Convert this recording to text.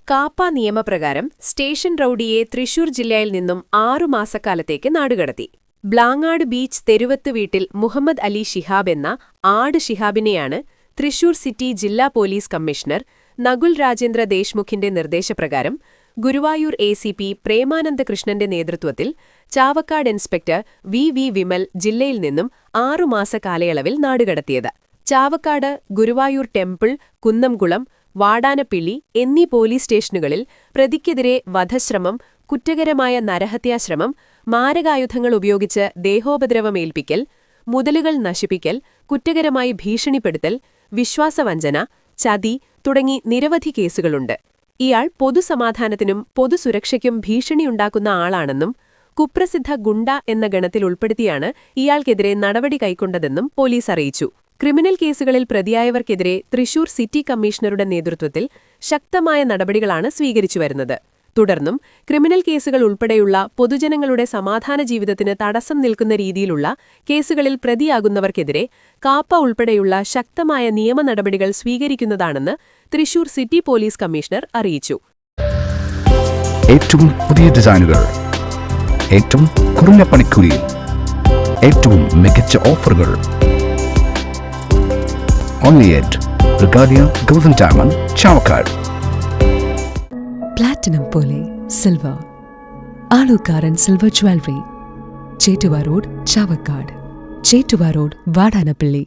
കാപ്പ നിയമപ്രകാരം സ്റ്റേഷൻ റൌഡിയെ തൃശൂർ ജില്ലയിൽ നിന്നും 6 മാസക്കാലത്തേക്ക് നാടുകടത്തി. ബ്ലാങ്ങാട് ബീച്ച് തെരുവത്ത് വീട്ടിൽ മുഹമ്മദ് അലി ശിഹാബ് എന്ന ആട് ശിഹാബിനെയാണ് തൃശൂർ സിറ്റി ജില്ലാ പോലീസ് കമ്മീഷണർ നകുൽ രാജേന്ദ്ര ദേശ്മുഖിന്റെ നിർദ്ദേശപ്രകാരം ഗുരുവായൂർ എസിപി പ്രേമാനന്ദ കൃഷ്ണന്റെ നേതൃത്വത്തിൽ ചാവക്കാട് ഇൻസ്പെക്ടർ വി വിമൽ ജില്ലയിൽ നിന്നും 6 മാസ കാലയളവിൽ നാടുകടത്തിയത്. ചാവക്കാട്, ഗുരുവായൂർ ടെമ്പിൾ, കുന്നംകുളം, വാടാനപ്പിള്ളി എന്നീ പോലീസ് സ്റ്റേഷനുകളിൽ പ്രതിക്കെതിരെ വധശ്രമം, കുറ്റകരമായ നരഹത്യാശ്രമം, മാരകായുധങ്ങൾ ഉപയോഗിച്ച് ദേഹോപദ്രവമേൽപ്പിക്കൽ, മുതലുകൾ നശിപ്പിക്കൽ, കുറ്റകരമായി ഭീഷണിപ്പെടുത്തൽ, വിശ്വാസവഞ്ചന, ചതി തുടങ്ങി നിരവധി കേസുകളുണ്ട്. ഇയാൾ പൊതുസമാധാനത്തിനും പൊതുസുരക്ഷയ്ക്കും ഭീഷണിയുണ്ടാക്കുന്ന ആളാണെന്നും കുപ്രസിദ്ധ ഗുണ്ട എന്ന ഗണത്തിൽ ഉൾപ്പെടുത്തിയാണ് ഇയാൾക്കെതിരെ നടപടി കൈക്കൊണ്ടതെന്നും പോലീസ് അറിയിച്ചു. ക്രിമിനൽ കേസുകളിൽ പ്രതിയായവർക്കെതിരെ തൃശൂർ സിറ്റി കമ്മീഷണറുടെ നേതൃത്വത്തിൽ ശക്തമായ നടപടികളാണ് സ്വീകരിച്ചുവരുന്നത്. തുടർന്നും ക്രിമിനൽ കേസുകൾ ഉൾപ്പെടെയുള്ള പൊതുജനങ്ങളുടെ സമാധാന ജീവിതത്തിന് തടസ്സം നിൽക്കുന്ന രീതിയിലുള്ള കേസുകളിൽ പ്രതിയാകുന്നവർക്കെതിരെ കാപ്പ ഉൾപ്പെടെയുള്ള ശക്തമായ നിയമ നടപടികൾ സ്വീകരിക്കുന്നതാണെന്ന് തൃശൂർ സിറ്റി പോലീസ് കമ്മീഷണർ അറിയിച്ചു. ഏറ്റവും പുതിയ ഡിസൈനുകൾ, ഏറ്റവും കുറഞ്ഞ പണിക്കൂലിയിൽ, ഏറ്റവും മികച്ച ഓഫറുകൾ. Only at Regalia Golden Diamond, Chavakkad. Platinum പോലെ silver, Alukaran silver jewellery, Chettuva road, Chavakkad, Chettuva road, Vadanappally.